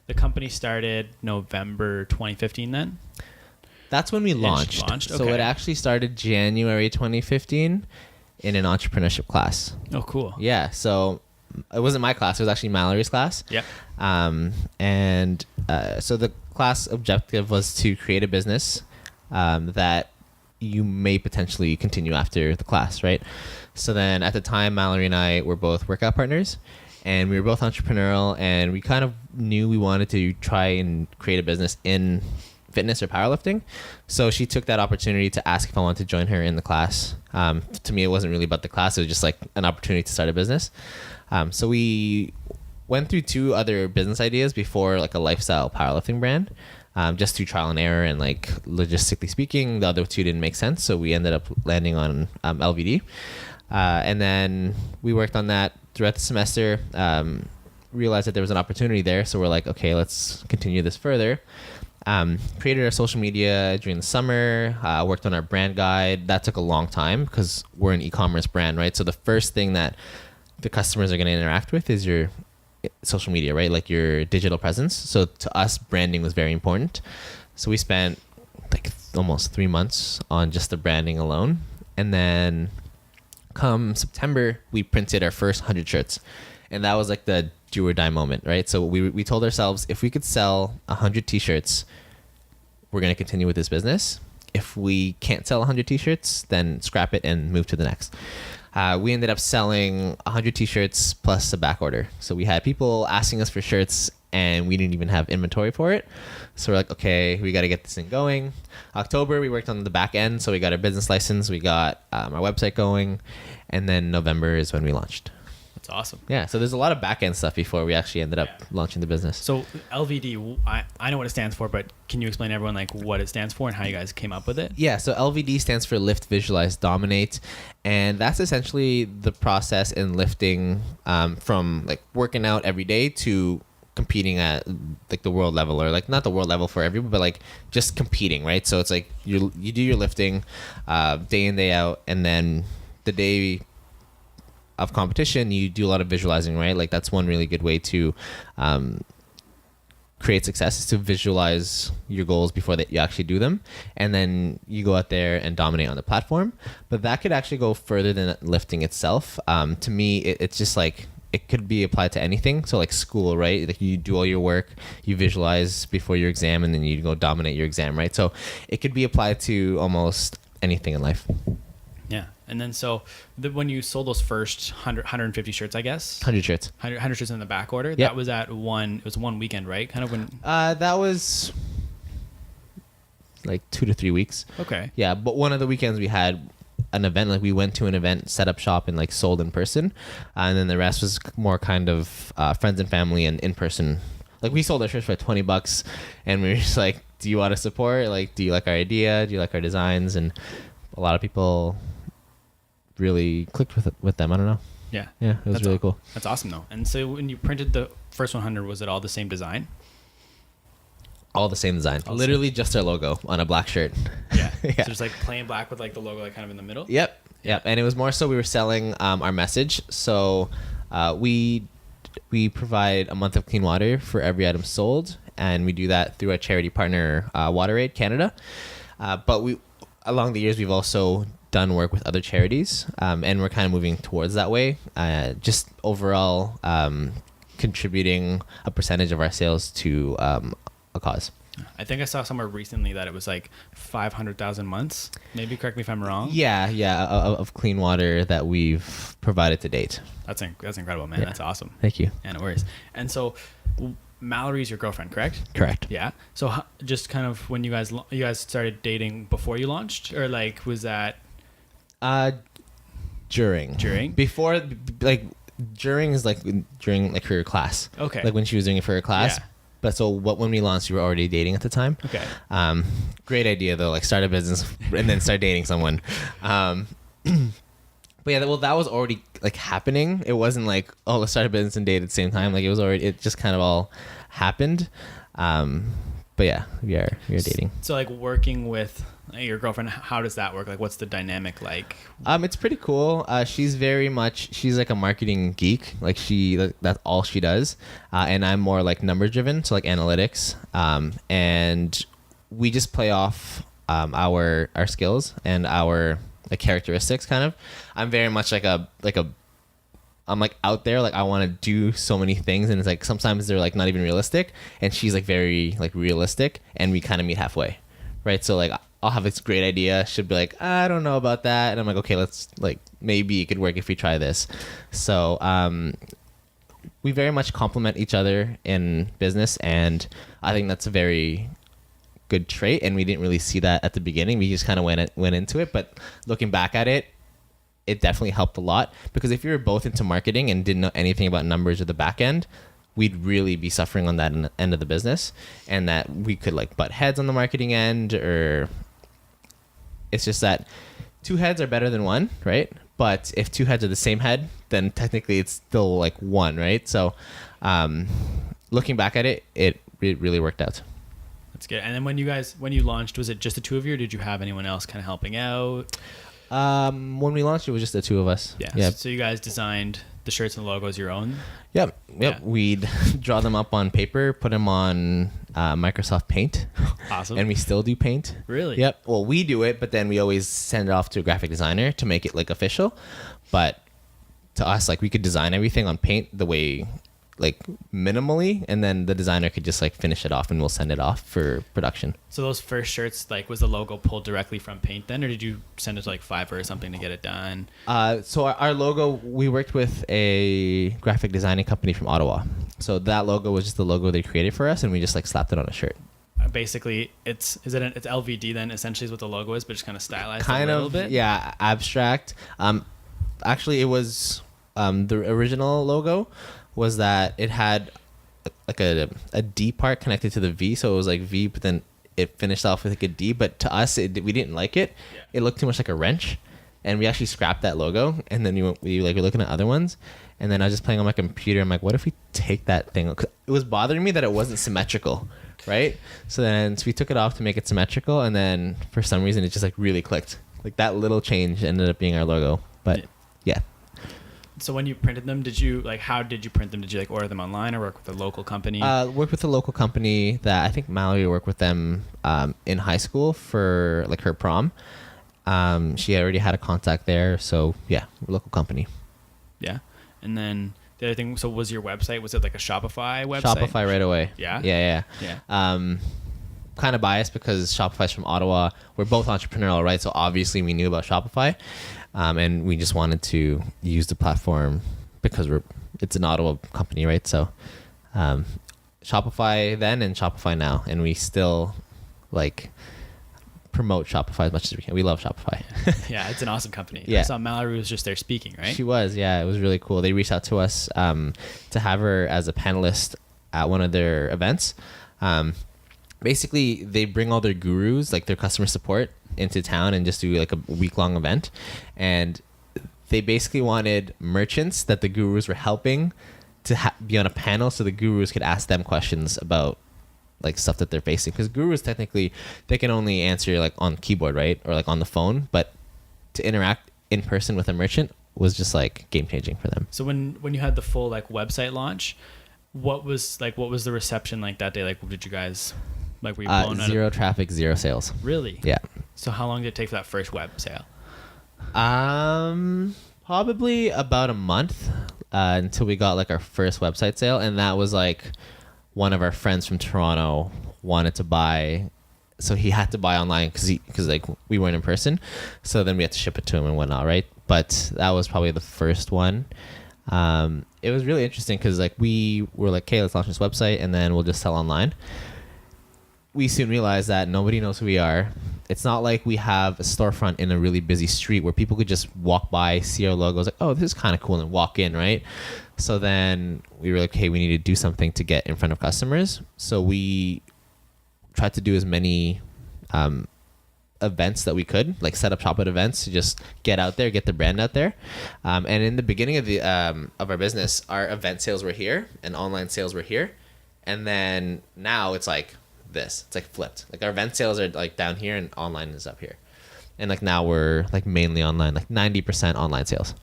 the company started November 2015 then? That's when we launched. So it actually started January 2015 in an entrepreneurship class. Oh, cool. Yeah. So it wasn't my class. It was actually Mallory's class. Yeah. So the class objective was to create a business that you may potentially continue after the class, right? So then at the time, Mallory and I were both workout partners, and we were both entrepreneurial, and we kind of knew we wanted to try and create a business in fitness or powerlifting. So she took that opportunity to ask if I wanted to join her in the class. To me, it wasn't really about the class. It was just like an opportunity to start a business. So we went through 2 other business ideas before, like a lifestyle powerlifting brand, just through trial and error, and like logistically speaking, the other 2 didn't make sense. So we ended up landing on LVD. And then we worked on that throughout the semester, realized that there was an opportunity there. So we're like, okay, let's continue this further. Created our social media during the summer, worked on our brand guide. That took a long time because we're an e-commerce brand, right? So the first thing that the customers are going to interact with is your social media, right? Like your digital presence. So to us, branding was very important. So we spent like almost 3 months on just the branding alone. And then come September, we printed our first 100 shirts. And that was like the do or die moment, right? So we told ourselves, if we could sell 100 t-shirts, we're going to continue with this business. If we can't sell 100 t-shirts, then scrap it and move to the next. We ended up selling 100 t-shirts plus a back order. So we had people asking us for shirts and we didn't even have inventory for it. So we're like, okay, we got to get this thing going. October, we worked on the back end. So we got our business license, we got our website going. And then November is when we launched. That's awesome. Yeah, so there's a lot of back-end stuff before we actually ended up launching the business. So LVD, I know what it stands for, but can you explain to everyone like what it stands for and how you guys came up with it? Yeah, so LVD stands for Lift, Visualize, Dominate. And that's essentially the process in lifting from like working out every day to competing at like the world level, or like not the world level for everyone, but like just competing, right? So it's like you do your lifting day in, day out, and then the day of competition, you do a lot of visualizing, right? Like that's one really good way to create success, is to visualize your goals before that you actually do them, and then you go out there and dominate on the platform. But that could actually go further than lifting itself. To me, it's just like it could be applied to anything. So like school, right? Like you do all your work, you visualize before your exam, and then you go dominate your exam, right? So it could be applied to almost anything in life. Yeah. And then so when you sold those first 150 shirts, I guess? 100 shirts. 100 shirts in the back order? Yep. That was at one weekend, right? Kind of when... that was like 2 to 3 weeks. Okay. Yeah, but one of the weekends we had an event, like we went to an event, set up shop, and like sold in person. And then the rest was more kind of friends and family and in person. Like we sold our shirts for $20 and we were just like, do you want to support? Like, do you like our idea? Do you like our designs? And a lot of people really clicked with them. I don't know. Yeah. Yeah, it was really cool. That's awesome though. And so when you printed the first 100, was it all the same design? All the same design. Literally just our logo on a black shirt. Yeah. Yeah. So just like plain black with like the logo like kind of in the middle? Yep. And it was more so we were selling our message. So we provide a month of clean water for every item sold, and we do that through our charity partner, WaterAid Canada. But along the years, we've also done work with other charities, and we're kind of moving towards that way. Just overall, contributing a percentage of our sales to a cause. I think I saw somewhere recently that it was like 500,000 months. Maybe correct me if I'm wrong. Yeah, of clean water that we've provided to date. That's incredible, man. Yeah. That's awesome. Thank you. Yeah, no worries. And so, Mallory's your girlfriend, correct? Correct. Yeah. So just kind of when you guys started dating before you launched, or like was that? During. Before, like during is like during like her class. Okay. Like when she was doing it for her class. Yeah. But so when we launched, you were already dating at the time. Okay. Great idea though, like start a business and then start dating someone. But yeah, that was already like happening. It wasn't like, oh, let's start a business and date at the same time. Like it just kind of all happened. But yeah, we are dating. So like working with Your girlfriend, how does that work? Like, what's the dynamic like? It's pretty cool. She's like a marketing geek. Like that's all she does. And I'm more like number driven, so like analytics. And we just play off our skills and our like characteristics kind of. I'm very much I'm like out there, like I want to do so many things, and it's like sometimes they're like not even realistic, and she's like very like realistic, and we kind of meet halfway, right? So like I'll have this great idea, she'll be like, I don't know about that, and I'm like, okay, let's like maybe it could work if we try this. So we very much complement each other in business, and I think that's a very good trait, and we didn't really see that at the beginning. We just kind of went into it, but looking back at it, it definitely helped a lot, because if you were both into marketing and didn't know anything about numbers or the back end, we'd really be suffering on that end of the business, and that we could like butt heads on the marketing end, or it's just that two heads are better than one, right? But if two heads are the same head, then technically it's still like one, right? So looking back at it, it really worked out. That's good. And then when you launched, was it just the two of you, or did you have anyone else kind of helping out? When we launched, it was just the two of us. Yeah. Yep. So you guys designed the shirts and logos your own? Yep. Yeah. We'd draw them up on paper, put them on Microsoft Paint. Awesome. And we still do paint. Really? Yep. Well, we do it, but then we always send it off to a graphic designer to make it like official. But to us, like we could design everything on paint the way like minimally, and then the designer could just like finish it off, and we'll send it off for production. So those first shirts, like, was the logo pulled directly from Paint then, or did you send it to like Fiverr or something to get it done? So our logo, we worked with a graphic designing company from Ottawa. So that logo was just the logo they created for us, and we just like slapped it on a shirt. Basically, it's LVD then, essentially is what the logo is, but just kind of stylized Kind a of, little bit. yeah, abstract. Actually, it was the original logo was that it had like a D part connected to the V, so it was like V, but then it finished off with like a D. But to us, we didn't like it. Yeah. It looked too much like a wrench, and we actually scrapped that logo. And then we were looking at other ones, and then I was just playing on my computer. I'm like, what if we take that thing? 'Cause it was bothering me that it wasn't symmetrical, right? So we took it off to make it symmetrical, and then for some reason it just like really clicked. Like that little change ended up being our logo. But yeah. So when you printed them, how did you print them? Did you like order them online or work with a local company? Worked with a local company that I think Mallory worked with them in high school for like her prom. She already had a contact there, so yeah, local company. Yeah, and then the other thing. So was your website? Was it like a Shopify website? Shopify right away. Yeah. Yeah. Kind of biased because Shopify's from Ottawa. We're both entrepreneurial, right? So obviously we knew about Shopify. And we just wanted to use the platform because it's an Ottawa company, right? So Shopify then and Shopify now, and we still like promote Shopify as much as we can. We love Shopify. Yeah, it's an awesome company. Yeah. I saw Mallory was just there speaking, right? She was, yeah. It was really cool. They reached out to us to have her as a panelist at one of their events. Basically, they bring all their gurus, like their customer support, into town and just do like a week-long event. And they basically wanted merchants that the gurus were helping to be on a panel so the gurus could ask them questions about like stuff that they're facing. Because gurus, technically, they can only answer like on keyboard, right? Or like on the phone. But to interact in person with a merchant was just like game-changing for them. So when you had the full like website launch, what was the reception like that day? Like, what did you guys... Like, were you blown out? Zero traffic, zero sales. Really? Yeah. So how long did it take for that first web sale? Probably about a month until we got like our first website sale, and that was like one of our friends from Toronto wanted to buy, so he had to buy online because like we weren't in person, so then we had to ship it to him and whatnot, right? But that was probably the first one. It was really interesting because like we were like, okay, let's launch this website and then we'll just sell online. We soon realized that nobody knows who we are. It's not like we have a storefront in a really busy street where people could just walk by, see our logos, like, oh, this is kind of cool, and walk in, right? So then we were like, hey, we need to do something to get in front of customers. So we tried to do as many events that we could, like set up shop at events to just get out there, get the brand out there. And in the beginning of our business, our event sales were here and online sales were here. And then now it's like this. It's like flipped. Like our event sales are like down here and online is up here. And like now we're like mainly online, like 90% online sales.